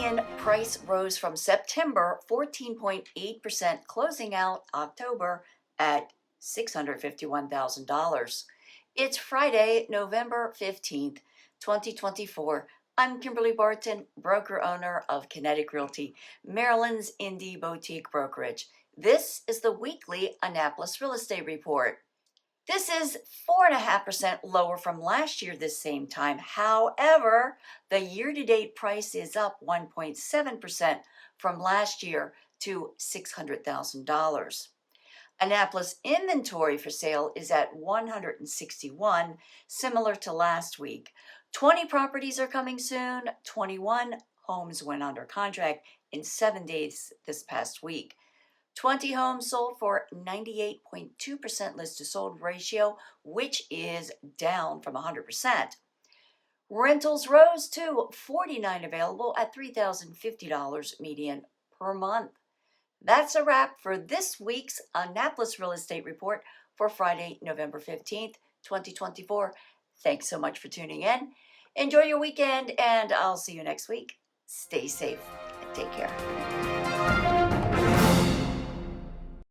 median price rose from September 14.8%, closing out October at $651,000. It's Friday, November 15th, 2024. I'm Kimberly Barton, broker owner of Kinetic Realty, Maryland's indie boutique brokerage. This is the weekly Annapolis Real Estate Report. This is 4.5% lower from last year this same time. However, the year-to-date price is up 1.7% from last year to $600,000. Annapolis Inventory for sale is at 161, similar to last week. 20 properties are coming soon. 21 homes went under contract in 7 days this past week. 20 homes sold for 98.2% list-to-sold ratio, which is down from 100%. Rentals rose to 49 available at $3,050 median per month. That's a wrap for this week's Annapolis Real Estate Report for Friday, November 15th, 2024. Thanks so much for tuning in. Enjoy your weekend, and I'll see you next week. Stay safe and take care.